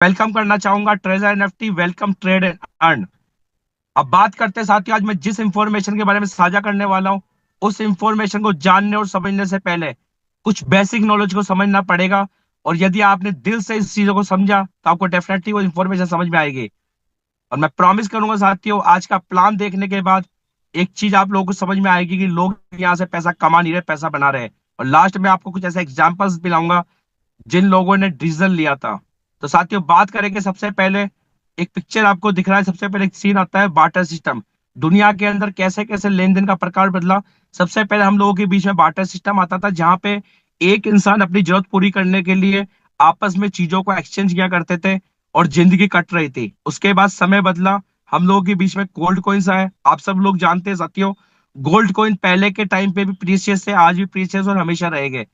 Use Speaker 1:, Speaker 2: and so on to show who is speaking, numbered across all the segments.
Speaker 1: Welcome करना चाहूंगा treasure NFT welcome trade and earn. अब बात करते हैं साथियों, आज मैं जिस इंफॉर्मेशन के बारे में साझा करने वाला हूं, उस इंफॉर्मेशन को जानने और समझने से पहले कुछ बेसिक नॉलेज को समझना पड़ेगा। और यदि आपने दिल से इस चीजों को समझा तो आपको डेफिनेटली वो इंफॉर्मेशन समझ में आएगी। और मैं प्रॉमिस करूंगा साथियों, आज का प्लान देखने के बाद एक चीज आप लोगों को समझ में आएगी कि लोग यहाँ से पैसा कमा नहीं रहे, पैसा बना रहे हैं। और लास्ट में आपको कुछ ऐसे एग्जाम्पल्स दिलाऊंगा जिन लोगों ने डिसीजन लिया था। तो साथियों, बात करेंगे सबसे पहले, एक पिक्चर आपको दिख रहा है, सबसे पहले एक सीन आता है बार्टर सिस्टम। दुनिया के अंदर कैसे कैसे लेन देन का प्रकार बदला। सबसे पहले हम लोगों के बीच में बार्टर सिस्टम आता था, जहां पे एक इंसान अपनी जरूरत पूरी करने के लिए आपस में चीजों को एक्सचेंज किया करते थे और जिंदगी कट रही थी। उसके बाद समय बदला, हम लोगों के बीच में गोल्ड कॉइन्स आए। आप सब लोग जानते हैं साथियों, गोल्ड कॉइन पहले के टाइम पे भी प्रीशियस थे, आज भी प्रीशियस और हमेशा रहेंगे।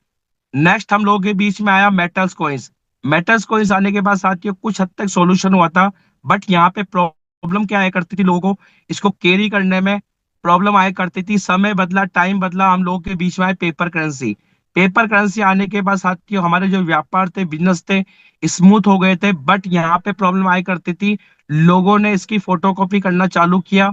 Speaker 1: नेक्स्ट हम लोगों के बीच में आया मेटल्स कॉइन्स। मेटल्स कॉइन्स आने के बाद साथियों कुछ हद तक सॉल्यूशन हुआ था, बट यहाँ पे प्रॉब्लम क्या आया करती थी, लोगों को इसको कैरी करने में प्रॉब्लम आया करती थी। समय बदला, टाइम बदला, हम लोगों के बीच में आए पेपर करेंसी। पेपर करेंसी आने के बाद साथियों हमारे जो व्यापार थे, बिजनेस थे, स्मूथ हो गए थे, बट यहाँ पे प्रॉब्लम आया करती थी। लोगों ने इसकी फोटोकॉपी करना चालू किया।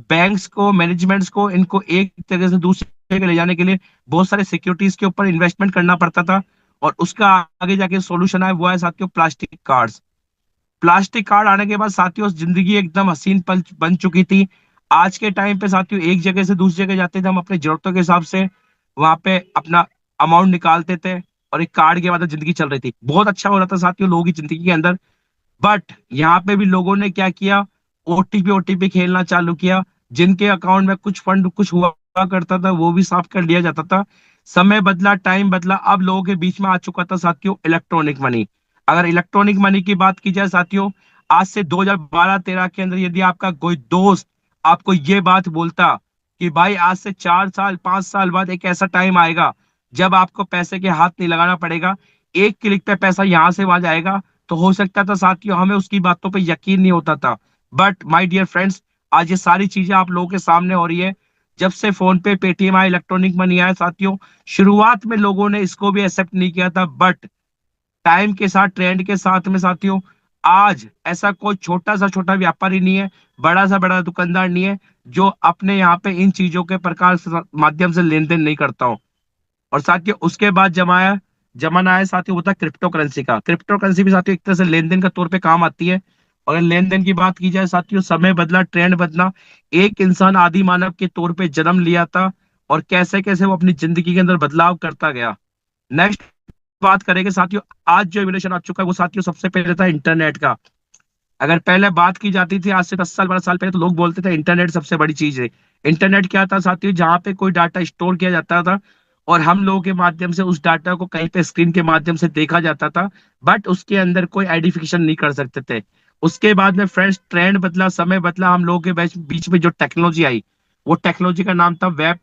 Speaker 1: बैंक्स को, मैनेजमेंट्स को, इनको एक तरह से दूसरे जगह ले जाने के लिए बहुत सारे सिक्योरिटीज के ऊपर इन्वेस्टमेंट करना पड़ता था। और उसका आगे जाके सॉल्यूशन आया, वो है साथियों प्लास्टिक कार्ड्स। प्लास्टिक कार्ड आने के बाद साथियों जिंदगी एकदम हसीन पल बन चुकी थी। आज के टाइम पे साथियों एक जगह से दूसरी जगह जाते थे हम अपनी जरूरतों के हिसाब से, वहां पे अपना अमाउंट निकालते थे और एक कार्ड के बाद जिंदगी चल रही थी। बहुत अच्छा हो रहा था साथियों लोगों की जिंदगी के अंदर। बट यहाँ पे भी लोगों ने क्या किया, ओटीपी ओटीपी खेलना चालू किया। जिनके अकाउंट में कुछ फंड कुछ हुआ करता था वो भी साफ कर लिया जाता था। समय बदला, टाइम बदला, अब लोगों के बीच में आ चुका था साथियों इलेक्ट्रॉनिक मनी। अगर इलेक्ट्रॉनिक मनी की बात की जाए साथियों, आज से 2012-13 के अंदर यदि आपका कोई दोस्त आपको ये बात बोलता कि भाई आज से 4 साल 5 साल बाद एक ऐसा टाइम आएगा जब आपको पैसे के हाथ नहीं लगाना पड़ेगा, एक क्लिक पे पैसा यहां से वहां जाएगा, तो हो सकता था साथियों हमें उसकी बातों पे यकीन नहीं होता था। बट माय डियर फ्रेंड्स, आज ये सारी चीजें आप लोगों के सामने हो रही है। जब से फोन पे, पेटीएम आया, इलेक्ट्रॉनिक मनी आया साथियों, शुरुआत में लोगों ने इसको भी एक्सेप्ट नहीं किया था, बट टाइम के साथ, ट्रेंड के साथ में साथियों, आज ऐसा कोई छोटा सा छोटा व्यापारी नहीं है, बड़ा सा बड़ा दुकानदार नहीं है, जो अपने यहाँ पे इन चीजों के प्रकार माध्यम से लेन देन नहीं करता हो। और साथियों उसके बाद जमाना आया साथियों, होता है क्रिप्टो करेंसी का। क्रिप्टो करेंसी भी साथियों एक तरह से लेन देन का तौर पे काम आती है। और अगर लेन देन की बात की जाए साथियों, समय बदला, ट्रेंड बदला। एक इंसान आदि मानव के तौर पे जन्म लिया था और कैसे कैसे वो अपनी जिंदगी के अंदर बदलाव करता गया। नेक्स्ट बात करेंगे साथियों, आज जो एवोल्यूशन आ चुका है वो साथियों सबसे पहले था इंटरनेट का। अगर पहले बात की जाती थी आज से 10 साल 12 साल पहले, तो लोग बोलते थे इंटरनेट सबसे बड़ी चीज है। इंटरनेट क्या था साथियों, जहां पे कोई डाटा स्टोर किया जाता था और हम लोगों के माध्यम से उस डाटा को कहीं पे स्क्रीन के माध्यम से देखा जाता था, बट उसके अंदर कोई आइडेंटिफिकेशन नहीं कर सकते थे। उसके बाद में फ्रेंड्स ट्रेंड बदला, समय बदला, हम लोगों के बीच बीच में जो टेक्नोलॉजी आई, वो टेक्नोलॉजी का नाम था वेब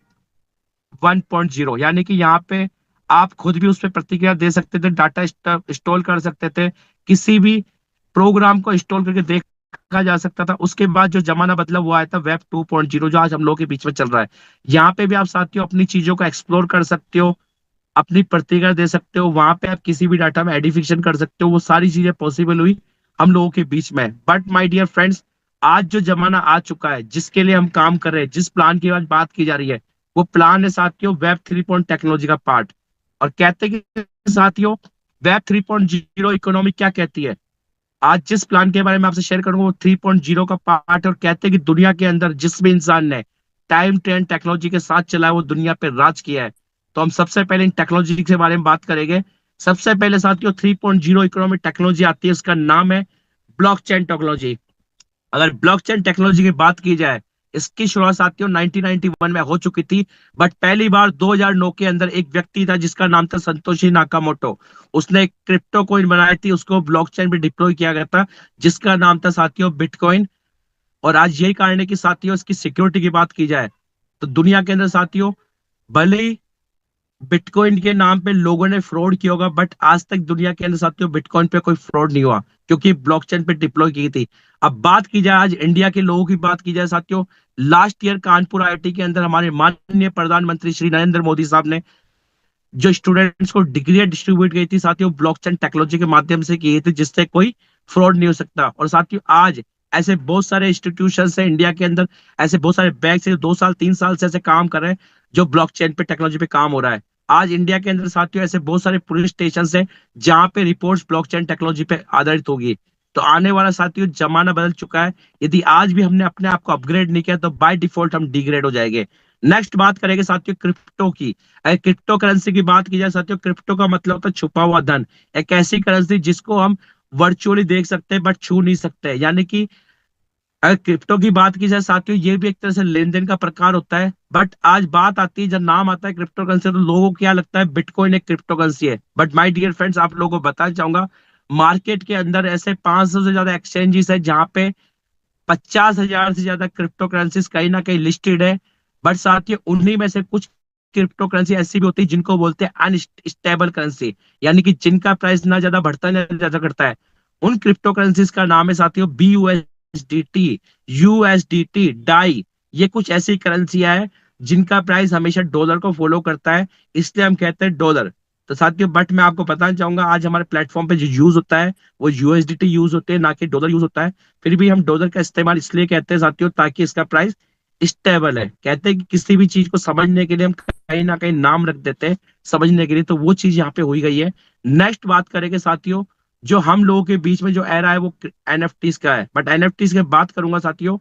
Speaker 1: 1.0। यानी कि यहाँ पे आप खुद भी उस पर प्रतिक्रिया दे सकते थे, डाटा स्टोर कर सकते थे, किसी भी प्रोग्राम को इंस्टॉल करके देखा जा सकता था। उसके बाद जो जमाना बदला वो आया था वेब 2.0, जो आज हम लोगों के बीच में चल रहा है। यहाँ पे भी आप साथियों अपनी चीजों को एक्सप्लोर कर सकते हो, अपनी प्रतिक्रिया दे सकते हो, वहां पे आप किसी भी डाटा में एडिफिकेशन कर सकते हो। वो सारी चीजें पॉसिबल हुई हम लोगों के बीच में। बट माय डियर फ्रेंड्स, आज जो जमाना आ चुका है, जिसके लिए हम काम कर रहे हैं, जिस प्लान की आज बात की जा रही है, वो प्लान है साथियों वेब 3 टेक्नोलॉजी का पार्ट। और कहते हैं कि साथियों वेब 3.0 इकोनॉमी क्या कहती है, आज जिस प्लान के बारे में आपसे शेयर करूंगा वो 3.0 का पार्ट है। और कहते हैं कि दुनिया के अंदर जिस भी इंसान ने टाइम ट्रेंड टेक्नोलॉजी के साथ चला है वो दुनिया पे राज किया है। तो हम सबसे पहले इन टेक्नोलॉजी के बारे में बात करेंगे। सबसे पहले साथियों 3.0 इकोनॉमिक टेक्नोलॉजी आती है, उसका नाम है ब्लॉकचेन टेक्नोलॉजी। अगर ब्लॉकचेन टेक्नोलॉजी की बात की जाए, इसकी शुरुआत साथियों 1991 में हो चुकी थी। बट पहली बार 2009 के अंदर एक व्यक्ति था जिसका नाम था संतोशी नाकामोटो। उसने एक क्रिप्टो कॉइन बनाई थी, उसको ब्लॉकचेन पे डिप्लॉय किया गया था, जिसका नाम था साथियों बिटकॉइन। और आज यही कारण है कि साथियों इसकी सिक्योरिटी की बात की जाए तो दुनिया के अंदर साथियों, भले ही बिटकॉइन के नाम पे लोगों ने फ्रॉड किया होगा, बट आज तक दुनिया के अंदर साथियों बिटकॉइन पे कोई फ्रॉड नहीं हुआ, क्योंकि ब्लॉकचेन पे डिप्लॉय की थी। अब बात की जाए आज इंडिया के लोगों की बात की जाए साथियों, लास्ट ईयर कानपुर आईआईटी के अंदर हमारे माननीय प्रधानमंत्री श्री नरेंद्र मोदी साहब ने जो स्टूडेंट्स को डिग्री डिस्ट्रीब्यूट की थी साथियों, ब्लॉकचेन टेक्नोलॉजी के माध्यम से की थी, जिससे कोई फ्रॉड नहीं हो सकता। और साथियों आज ऐसे बहुत सारे इंस्टीट्यूशन है इंडिया के अंदर, ऐसे बहुत सारे बैंक से 2 साल 3 साल से ऐसे काम कर रहे हैं जो ब्लॉकचेन पे टेक्नोलॉजी पे काम हो रहा है। आज इंडिया के अंदर साथियों ऐसे बहुत सारे पुलिस स्टेशन है जहाँ पे रिपोर्ट्स ब्लॉकचेन टेक्नोलॉजी पे आधारित होगी। तो आने वाला साथियों जमाना बदल चुका है। यदि आज भी हमने अपने आप को अपग्रेड नहीं किया तो बाय डिफॉल्ट हम डिग्रेड हो जाएंगे। नेक्स्ट बात करेंगे साथियों क्रिप्टो की। अगर क्रिप्टो करेंसी की बात की जाए साथियों, क्रिप्टो का मतलब होता है छुपा हुआ धन। एक ऐसी करेंसी जिसको हम वर्चुअली देख सकते हैं बट छू नहीं सकते। यानी कि अगर क्रिप्टो की बात की जाए साथियों, ये भी एक तरह से लेन देन का प्रकार होता है। बट आज बात आती है, जब नाम आता है क्रिप्टो करेंसी, तो लोगों को क्या लगता है बिटकॉइन एक क्रिप्टो करेंसी है। बट माय डियर फ्रेंड्स, आप लोगों को बताना चाहूंगा, मार्केट के अंदर ऐसे 500 से ज्यादा एक्सचेंजेस है जहां पे 50,000 से ज्यादा क्रिप्टो करेंसीज कहीं ना कहीं लिस्टेड है। बट साथ ही उन्हीं में से कुछ क्रिप्टो करेंसी ऐसी भी होती है जिनको बोलते हैं अनस्टेबल करेंसी, यानी कि जिनका प्राइस ना ज्यादा बढ़ता है ना ज्यादा घटता है। उन क्रिप्टो करेंसीज का नाम है साथियों BUSDT, USDT, डाई। ये कुछ ऐसी करेंसियां है जिनका प्राइस हमेशा डॉलर को फॉलो करता है, इसलिए हम कहते हैं डॉलर। तो साथियों बट मैं आपको बताना चाहूंगा, आज हमारे प्लेटफॉर्म पे जो यूज होता है वो USDT यूज होते हैं, ना कि डॉलर यूज होता है। फिर भी हम डॉलर का इस्तेमाल इसलिए कहते हैं साथियों ताकि इसका प्राइस स्टेबल है। कहते हैं कि किसी भी चीज को समझने के लिए हम कहीं ना कहीं नाम रख देते हैं समझने के लिए, तो वो चीज यहाँ पे हुई गई है। नेक्स्ट बात करेंगे साथियों, जो हम लोगों के बीच में जो एरा है वो NFTs का है। बट NFTs की बात करूंगा साथियों,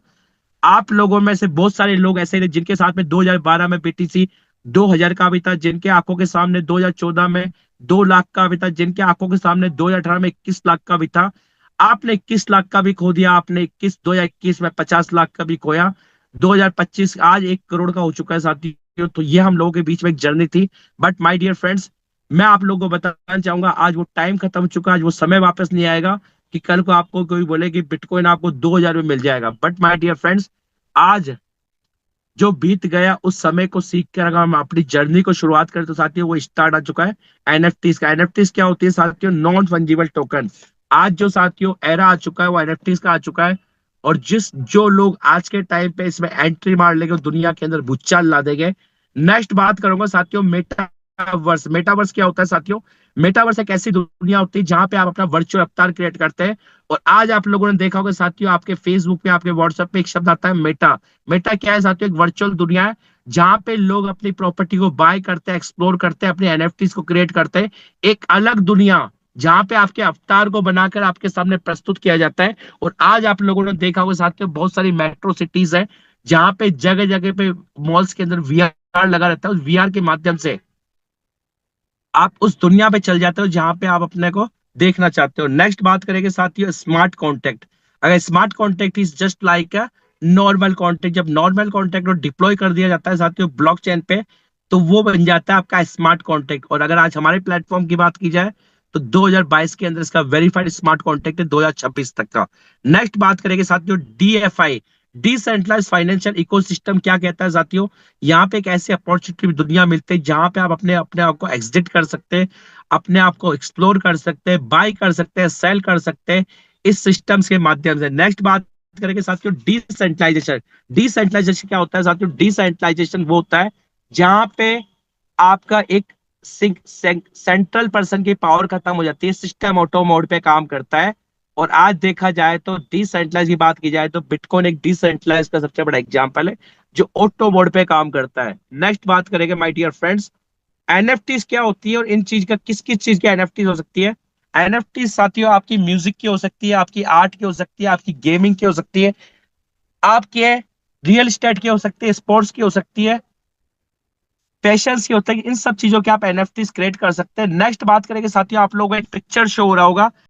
Speaker 1: आप लोगों में से बहुत सारे लोग ऐसे थे जिनके साथ में 2012 में BTC 2000 का भी था, जिनके आंखों के सामने 2014 में 2 लाख का भी था, जिनके आंखों के सामने 2018 में 21 लाख का भी था। आपने 21 लाख का भी खो दिया, आपने 2021 में 50 लाख का भी खोया। 2025 आज 1 करोड़ का हो चुका है साथियों। तो ये हम लोगों के बीच में एक जर्नी थी। बट माय डियर फ्रेंड्स, मैं आप लोगों को बताना चाहूंगा, आज वो टाइम खत्म हो चुका है, आज वो समय वापस नहीं आएगा कि कल को आपको कोई बोले कि बिटकॉइन आपको 2000 में मिल जाएगा। बट माय डियर फ्रेंड्स, आज जो बीत गया उस समय को सीख कर अगर हम अपनी जर्नी को शुरुआत करें तो साथियों वो स्टार्ट आ चुका है NFTs का। NFTs क्या होती है साथियों? Non fungible token. आज जो साथियों एरा आ चुका है वो NFTs का आ चुका है। और जो लोग आज के टाइम पे इसमें एंट्री मार लेंगे वो दुनिया के अंदर भूचाल ला देंगे। नेक्स्ट बात करूंगा साथियों मेटावर्स। मेटावर्स क्या होता है साथियों? मेटावर्स एक ऐसी दुनिया होती है जहां पे आप अपना वर्चुअल अवतार क्रिएट करते हैं। और आज आप लोगों ने देखा होगा साथियों, आपके फेसबुक पे आपके व्हाट्सएप पे एक शब्द आता है मेटा। मेटा क्या है साथियों? एक वर्चुअल दुनिया है जहां पे लोग अपनी प्रॉपर्टी को बाय करते हैं, एक्सप्लोर करते हैं, अपने NFTs को क्रिएट करते हैं। एक अलग दुनिया जहां पे आपके अवतार को बनाकर आपके सामने प्रस्तुत किया जाता है। और आज आप लोगों ने देखा होगा साथियों, बहुत सारी मेट्रो सिटीज है जहां पे जगह जगह पे मॉल्स के अंदर VR लगा रहता है। उस VR के माध्यम से आप उस दुनिया पे चल जाते हो जहां पे आप अपने को देखना चाहते हो। नेक्स्ट बात करेंगे साथियों स्मार्ट कॉन्ट्रैक्ट। अगर smart contract is just like a normal contract, जब नॉर्मल कॉन्ट्रैक्ट को डिप्लॉय कर दिया जाता है साथियों ब्लॉकचेन पे, तो वो बन जाता है आपका स्मार्ट कॉन्ट्रैक्ट। और अगर आज हमारे प्लेटफॉर्म की बात की जाए तो 2022 के अंदर इसका वेरीफाइड स्मार्ट कॉन्ट्रैक्ट है 2026 तक का। नेक्स्ट बात करेंगे साथियों DFI, डिसेंट्रलाइज फाइनेंशियल इकोसिस्टम। क्या कहता है साथियों? यहाँ पे एक ऐसी अपॉर्चुनिटी दुनिया मिलती है जहां पे आप अपने अपने आप को एग्जिट कर सकते हैं, अपने आप को एक्सप्लोर कर सकते हैं, बाय कर सकते हैं, सेल कर सकते हैं इस सिस्टम्स के माध्यम से। नेक्स्ट बात करेंगे साथियों डिसेंट्रलाइजेशन। डिसेंट्रलाइजेशन क्या होता है साथियों? डिसेंट्रलाइजेशन वो होता है जहां पे आपका एक सेंट्रल पर्सन की पावर खत्म हो जाती है, सिस्टम ऑटो मोड पे काम करता है। और आज देखा जाए तो डिसेंट्रलाइज की बात की जाए तो बिटकॉइन एक डिसेंट्रलाइज का सबसे बड़ा एग्जांपल है जो ऑटो मोड पे काम करता है। नेक्स्ट बात करेंगे माय डियर फ्रेंड्स NFTs क्या होती है और इन चीज का किस किस चीज की NFTs हो सकती है। NFTs साथियों आपकी म्यूजिक की हो सकती है, आपकी आर्ट की हो सकती है, आपकी गेमिंग की हो सकती है, आपके रियल एस्टेट की हो सकती है, स्पोर्ट्स की हो सकती है, पैशंस की होता है। इन सब चीजों के आप NFTs क्रिएट कर सकते हैं। नेक्स्ट बात करेंगे साथियों, आप लोगों को एक पिक्चर शो हो रहा होगा